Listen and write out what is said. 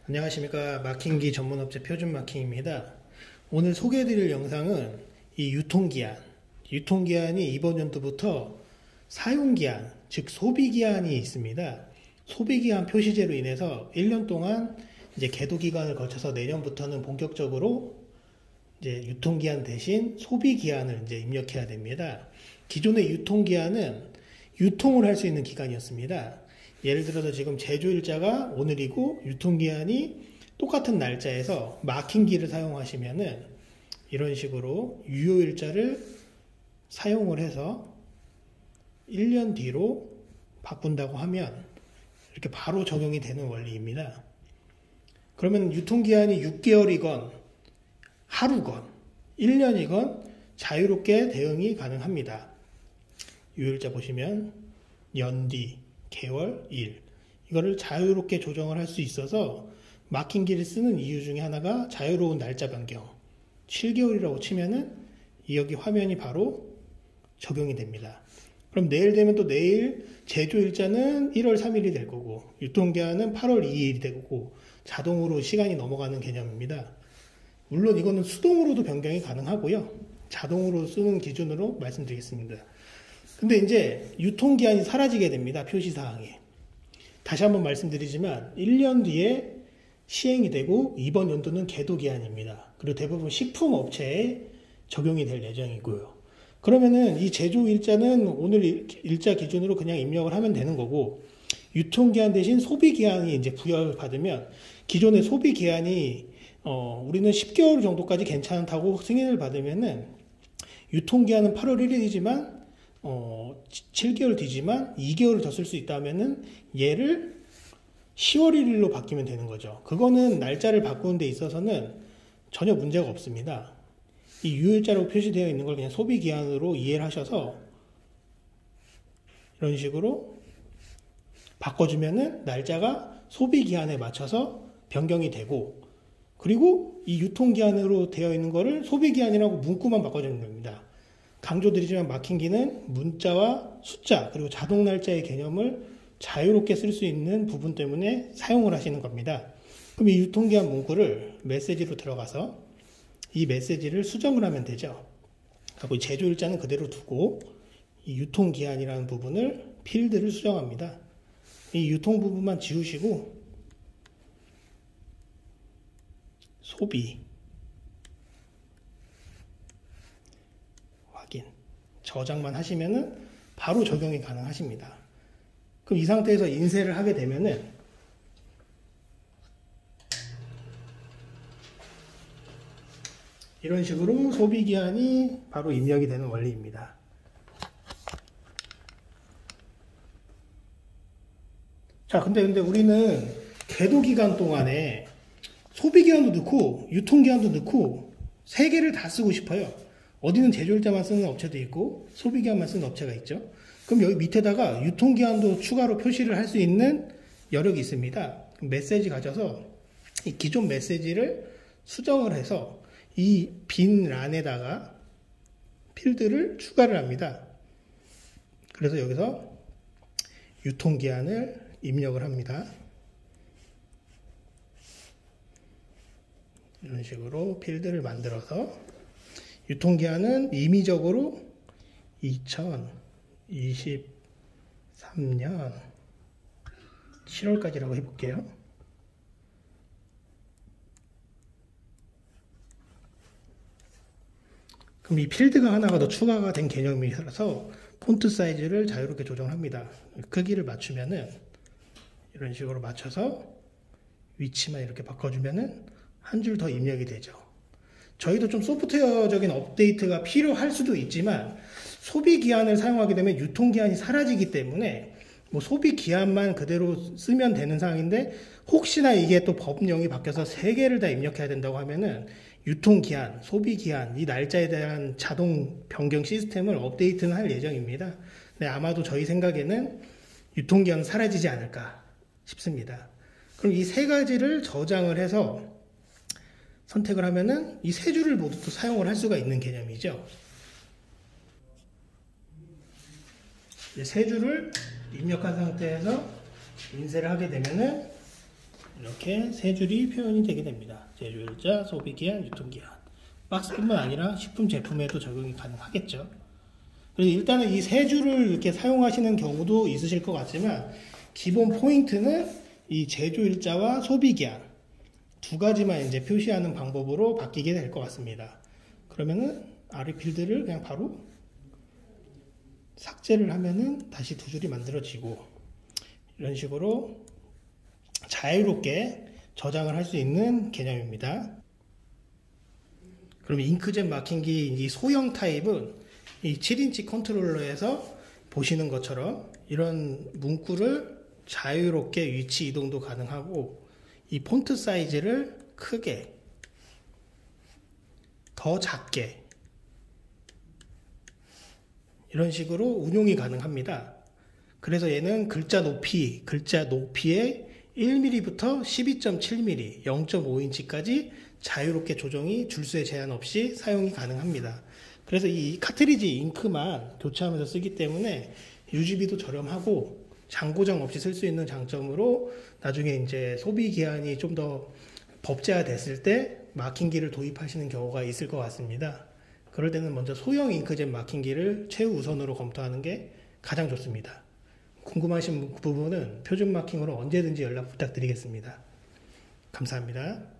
안녕하십니까. 마킹기 전문업체 표준마킹입니다. 오늘 소개해드릴 영상은 이 유통기한이 이번 연도부터 사용기한, 즉 소비기한이 있습니다. 소비기한 표시제로 인해서 1년 동안 이제 계도기간을 거쳐서 내년부터는 본격적으로 이제 유통기한 대신 소비기한을 이제 입력해야 됩니다. 기존의 유통기한은 유통을 할 수 있는 기간이었습니다. 예를 들어서 지금 제조일자가 오늘이고 유통기한이 똑같은 날짜에서 마킹기를 사용하시면은 이런 식으로 유효일자를 사용을 해서 1년 뒤로 바꾼다고 하면 이렇게 바로 적용이 되는 원리입니다. 그러면 유통기한이 6개월이건 하루건 1년이건 자유롭게 대응이 가능합니다. 유효일자 보시면 연뒤, 개월, 일 이거를 자유롭게 조정을 할 수 있어서 마킹기를 쓰는 이유 중에 하나가 자유로운 날짜 변경 7개월이라고 치면은 여기 화면이 바로 적용이 됩니다. 그럼 내일 되면 또 내일 제조일자는 1월 3일이 될 거고 유통기한은 8월 2일이 되고 자동으로 시간이 넘어가는 개념입니다. 물론 이거는 수동으로도 변경이 가능하고요. 자동으로 쓰는 기준으로 말씀드리겠습니다. 근데 이제 유통기한이 사라지게 됩니다. 표시사항에. 다시 한번 말씀드리지만 1년 뒤에 시행이 되고 이번 연도는 계도기한입니다. 그리고 대부분 식품업체에 적용이 될 예정이고요. 그러면은 이 제조일자는 오늘 일자 기준으로 그냥 입력을 하면 되는 거고 유통기한 대신 소비기한이 이제 부여를 받으면 기존의 소비기한이 우리는 10개월 정도까지 괜찮다고 승인을 받으면은 유통기한은 8월 1일이지만 7개월 뒤지만 2개월을 더 쓸 수 있다면은 얘를 10월 1일로 바뀌면 되는 거죠. 그거는 날짜를 바꾸는 데 있어서는 전혀 문제가 없습니다. 이 유효일자로 표시되어 있는 걸 그냥 소비기한으로 이해를 하셔서 이런 식으로 바꿔주면은 날짜가 소비기한에 맞춰서 변경이 되고 그리고 이 유통기한으로 되어 있는 거를 소비기한이라고 문구만 바꿔주는 겁니다. 강조드리지만 마킹기는 문자와 숫자 그리고 자동 날짜의 개념을 자유롭게 쓸 수 있는 부분 때문에 사용을 하시는 겁니다. 그럼 이 유통기한 문구를 메시지로 들어가서 이 메시지를 수정을 하면 되죠. 그리고 제조일자는 그대로 두고 이 유통기한이라는 부분을 필드를 수정합니다. 이 유통 부분만 지우시고 소비 확인 저장만 하시면은 바로 적용이 가능하십니다. 그럼 이 상태에서 인쇄를 하게 되면은 이런 식으로 소비기한이 바로 입력이 되는 원리입니다. 자, 근데 우리는 계도기간 동안에 소비기한도 넣고 유통기한도 넣고 세 개를 다 쓰고 싶어요. 어디는 제조일자만 쓰는 업체도 있고 소비기한만 쓰는 업체가 있죠. 그럼 여기 밑에다가 유통기한도 추가로 표시를 할 수 있는 여력이 있습니다. 메시지 가져서 이 기존 메시지를 수정을 해서 이 빈 란에다가 필드를 추가를 합니다. 그래서 여기서 유통기한을 입력을 합니다. 이런 식으로 필드를 만들어서 유통기한은 임의적으로 2023년 7월까지라고 해볼게요. 그럼 이 필드가 하나가 더 추가가 된 개념이라서 폰트 사이즈를 자유롭게 조정합니다. 크기를 맞추면은 이런 식으로 맞춰서 위치만 이렇게 바꿔주면은 한 줄 더 입력이 되죠. 저희도 좀 소프트웨어적인 업데이트가 필요할 수도 있지만 소비기한을 사용하게 되면 유통기한이 사라지기 때문에 뭐 소비기한만 그대로 쓰면 되는 상황인데 혹시나 이게 또 법령이 바뀌어서 3개를 다 입력해야 된다고 하면은 유통기한, 소비기한, 이 날짜에 대한 자동 변경 시스템을 업데이트는 할 예정입니다. 네, 아마도 저희 생각에는 유통기한은 사라지지 않을까 싶습니다. 그럼 이 세 가지를 저장을 해서 선택을 하면은 이 세 줄을 모두 또 사용을 할 수가 있는 개념이죠. 세 줄을 입력한 상태에서 인쇄를 하게 되면은 이렇게 세 줄이 표현이 되게 됩니다. 제조일자, 소비기한, 유통기한. 박스뿐만 아니라 식품 제품에도 적용이 가능하겠죠. 그래서 일단은 이 세 줄을 이렇게 사용하시는 경우도 있으실 것 같지만 기본 포인트는 이 제조일자와 소비기한 두 가지만 이제 표시하는 방법으로 바뀌게 될 것 같습니다. 그러면은 아래 필드를 그냥 바로 삭제를 하면은 다시 두 줄이 만들어지고 이런 식으로 자유롭게 저장을 할 수 있는 개념입니다. 그럼 잉크젯 마킹기 이 소형 타입은 이 7인치 컨트롤러에서 보시는 것처럼 이런 문구를 자유롭게 위치 이동도 가능하고 이 폰트 사이즈를 크게, 더 작게 이런 식으로 운용이 가능합니다. 그래서 얘는 글자 높이의 1mm부터 12.7mm, 0.5인치까지 자유롭게 조정이 줄수에 제한 없이 사용이 가능합니다. 그래서 이 카트리지 잉크만 교체하면서 쓰기 때문에 유지비도 저렴하고 장고장 없이 쓸 수 있는 장점으로 나중에 이제 소비 기한이 좀 더 법제화 됐을 때 마킹기를 도입하시는 경우가 있을 것 같습니다. 그럴 때는 먼저 소형 잉크젯 마킹기를 최우선으로 검토하는 게 가장 좋습니다. 궁금하신 부분은 표준 마킹으로 언제든지 연락 부탁드리겠습니다. 감사합니다.